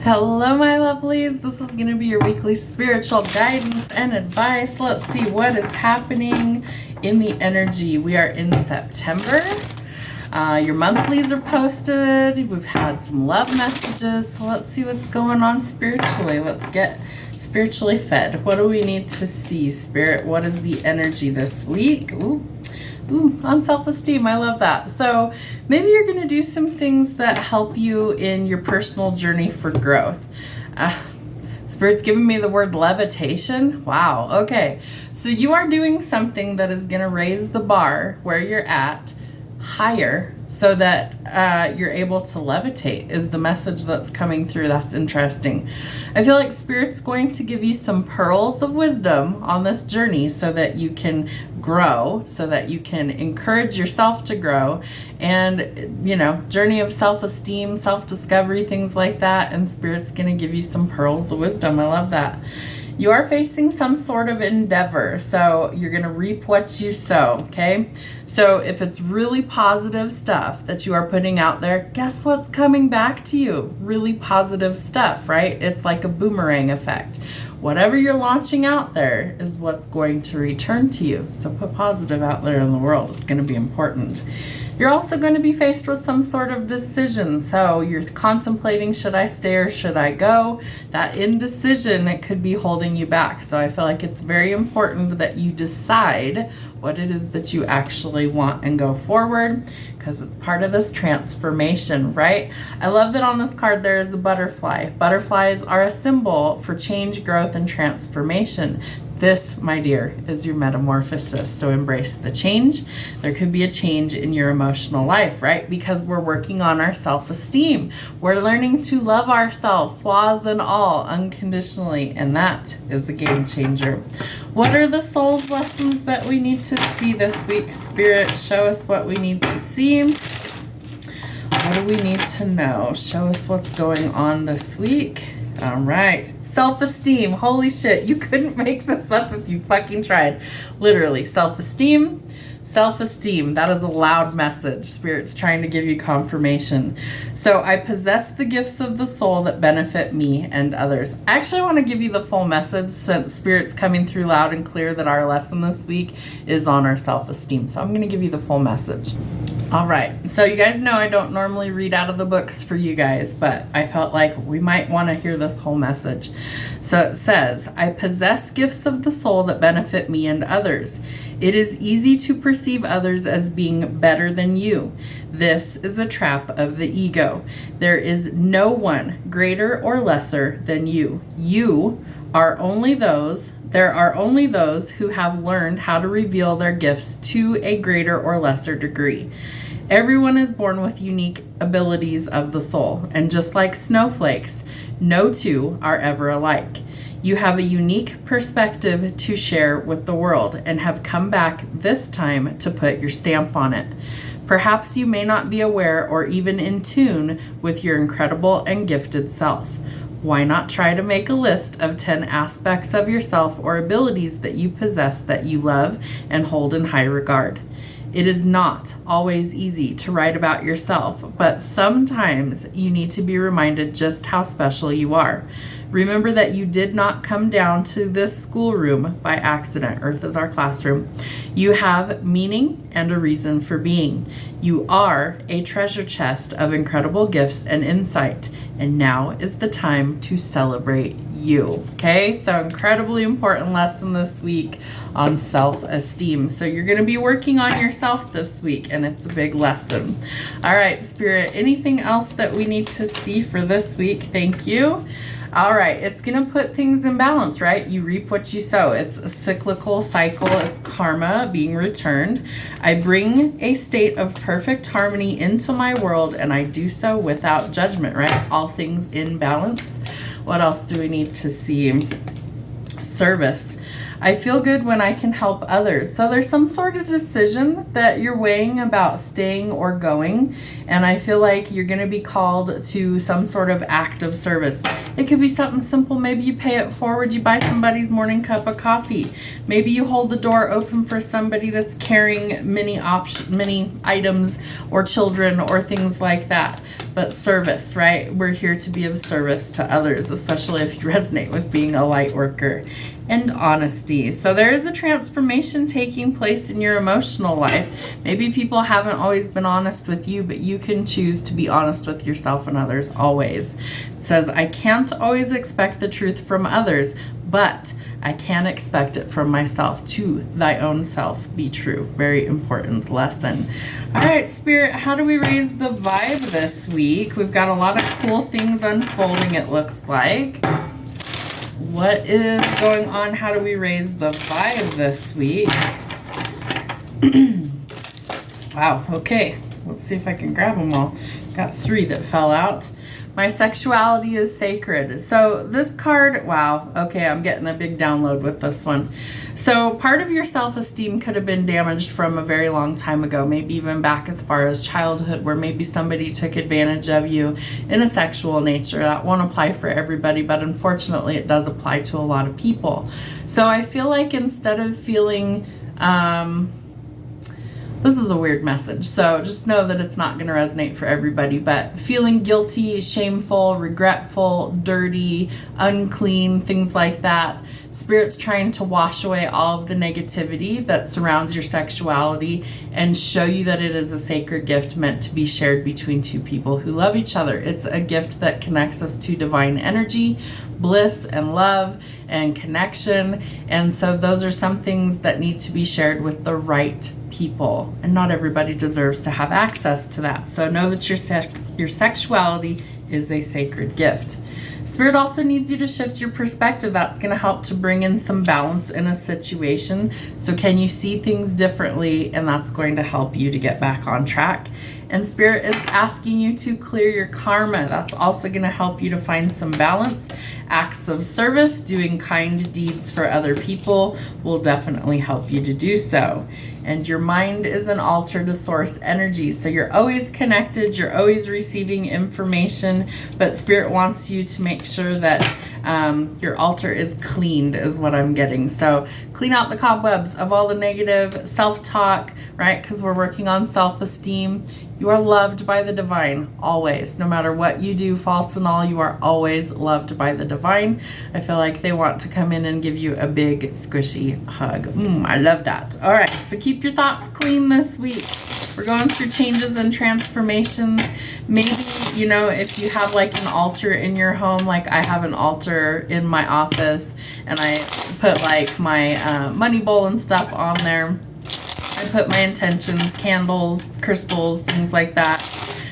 Hello, my lovelies. This is going to be your weekly spiritual guidance and advice. Let's see what is happening in the energy. We are in September. Your monthlies are posted. We've had some love messages. So let's see what's going on spiritually. Let's get spiritually fed. What do we need to see, Spirit? What is the energy this week? Ooh, on self-esteem. I love that. So maybe you're going to do some things that help you in your personal journey for growth. Spirit's giving me the word levitation. Wow. Okay. So you are doing something that is going to raise the bar where you're at higher so that you're able to levitate is the message that's coming through. That's interesting. I feel like Spirit's going to give you some pearls of wisdom on this journey so that you can grow, so that you can encourage yourself to grow, and journey of self-esteem, self-discovery, things like that. And Spirit's going to give you some pearls of wisdom. I love that. You are facing some sort of endeavor, so you're going to reap what you sow, okay? So if it's really positive stuff that you are putting out there, guess what's coming back to you? Really positive stuff, right? It's like a boomerang effect. Whatever you're launching out there is what's going to return to you. So put positive out there in the world. It's going to be important. You're also going to be faced with some sort of decision. So you're contemplating, should I stay or should I go? That indecision, it could be holding you back. So I feel like it's very important that you decide what it is that you actually want and go forward, because it's part of this transformation, right? I love that on this card there is a butterfly. Butterflies are a symbol for change, growth, and transformation. This, my dear, is your metamorphosis. So embrace the change. There could be a change in your emotional life, right? Because we're working on our self-esteem. We're learning to love ourselves, flaws and all, unconditionally. And that is a game changer. What are the soul's lessons that we need to see this week? Spirit, show us what we need to see. What do we need to know? Show us what's going on this week. All right. Self-esteem. Holy shit. You couldn't make this up if you fucking tried. Literally. Self-esteem. Self-esteem. That is a loud message. Spirit's trying to give you confirmation. So I possess the gifts of the soul that benefit me and others. I actually want to give you the full message since Spirit's coming through loud and clear that our lesson this week is on our self-esteem. So I'm going to give you the full message. All right. So you guys know I don't normally read out of the books for you guys, but I felt like we might want to hear this whole message. So it says, I possess gifts of the soul that benefit me and others. It is easy to perceive others as being better than you. This is a trap of the ego. There is no one greater or lesser than you. There are only those who have learned how to reveal their gifts to a greater or lesser degree. Everyone is born with unique abilities of the soul, and just like snowflakes, no two are ever alike. You have a unique perspective to share with the world and have come back this time to put your stamp on it. Perhaps you may not be aware or even in tune with your incredible and gifted self. Why not try to make a list of 10 aspects of yourself or abilities that you possess that you love and hold in high regard? It is not always easy to write about yourself, but sometimes you need to be reminded just how special you are. Remember that you did not come down to this schoolroom by accident. Earth is our classroom. You have meaning and a reason for being. You are a treasure chest of incredible gifts and insight, and now is the time to celebrate you. Okay, so incredibly important lesson this week on self-esteem. So you're going to be working on yourself this week, and it's a big lesson. All right, Spirit, anything else that we need to see for this week? Thank you. All right, it's going to put things in balance, right? You reap what you sow. It's a cyclical cycle. It's karma being returned. I bring a state of perfect harmony into my world, and I do so without judgment, right? All things in balance. What else do we need to see? Service. I feel good when I can help others. So there's some sort of decision that you're weighing about staying or going. And I feel like you're going to be called to some sort of act of service. It could be something simple. Maybe you pay it forward. You buy somebody's morning cup of coffee. Maybe you hold the door open for somebody that's carrying many items or children or things like that. but service, right? We're here to be of service to others, especially if you resonate with being a light worker. And honesty. So there is a transformation taking place in your emotional life. Maybe people haven't always been honest with you, but you can choose to be honest with yourself and others always. It says, I can't always expect the truth from others, but I can expect it from myself. To thy own self be true. Very important lesson. All right, Spirit, how do we raise the vibe this week? We've got a lot of cool things unfolding, it looks like. What is going on? How do we raise the vibe this week? Wow, okay. Let's see if I can grab them all. Got 3 that fell out. My sexuality is sacred. So this card, wow, okay, I'm getting a big download with this one. So part of your self-esteem could have been damaged from a very long time ago, maybe even back as far as childhood, where maybe somebody took advantage of you in a sexual nature. That won't apply for everybody, but unfortunately it does apply to a lot of people. So I feel like instead of feeling, this is a weird message, so just know that it's not going to resonate for everybody, but feeling guilty, shameful, regretful, dirty, unclean, things like that. Spirit's trying to wash away all of the negativity that surrounds your sexuality and show you that it is a sacred gift meant to be shared between 2 people who love each other. It's a gift that connects us to divine energy, bliss and love and connection. And so those are some things that need to be shared with the right people, and not everybody deserves to have access to that. So know that your sexuality is a sacred gift. Spirit also needs you to shift your perspective. That's going to help to bring in some balance in a situation. So can you see things differently? And that's going to help you to get back on track. And Spirit is asking you to clear your karma. That's also going to help you to find some balance. Acts of service, doing kind deeds for other people will definitely help you to do so. And your mind is an altar to source energy. So you're always connected, you're always receiving information, but Spirit wants you to make sure that your altar is cleaned, is what I'm getting. So clean out the cobwebs of all the negative self-talk, right? Because we're working on self-esteem. You are loved by the divine, always. No matter what you do, faults and all, you are always loved by the divine. I feel like they want to come in and give you a big, squishy hug. I love that. All right, so keep your thoughts clean this week. We're going through changes and transformations. Maybe, you know, if you have like an altar in your home, like I have an altar in my office, and I put like my money bowl and stuff on there. I put my intentions, candles, crystals, things like that.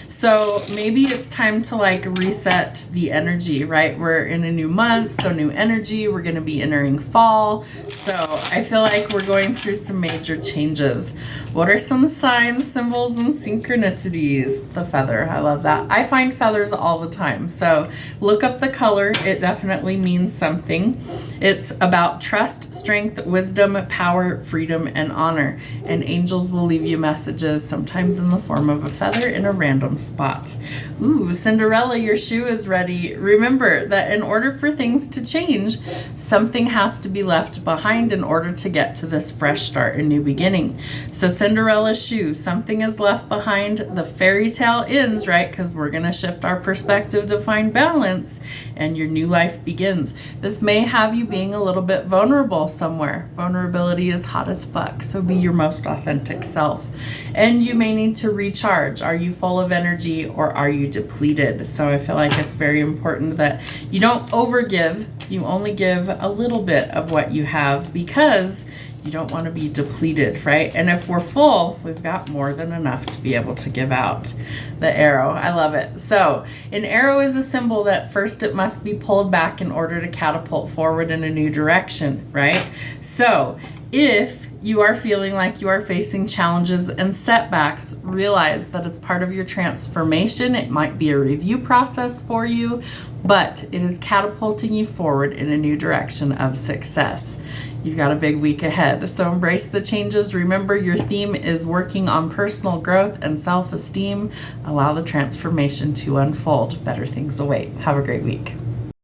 So maybe it's time to like reset the energy, right? We're in a new month, so new energy. We're going to be entering fall. So I feel like we're going through some major changes. What are some signs, symbols, and synchronicities? The feather, I love that. I find feathers all the time. So look up the color. It definitely means something. It's about trust, strength, wisdom, power, freedom, and honor. And angels will leave you messages, sometimes in the form of a feather in a random spot. Ooh, Cinderella, your shoe is ready. Remember that in order for things to change, something has to be left behind in order to get to this fresh start and new beginning. So Cinderella's shoe, something is left behind. The fairy tale ends, right? Because we're going to shift our perspective to find balance, and your new life begins. This may have you being a little bit vulnerable somewhere. Vulnerability is hot as fuck, so be your most authentic self. And you may need to recharge. Are you full of energy or are you depleted? So I feel like it's very important that you don't overgive. You only give a little bit of what you have, because you don't want to be depleted, right? And if we're full, we've got more than enough to be able to give out. The arrow, I love it. So an arrow is a symbol that first it must be pulled back in order to catapult forward in a new direction, right? So if you are feeling like you are facing challenges and setbacks, realize that it's part of your transformation. It might be a review process for you, but it is catapulting you forward in a new direction of success. You've got a big week ahead, so embrace the changes. Remember, your theme is working on personal growth and self-esteem. Allow the transformation to unfold. Better things await. Have a great week.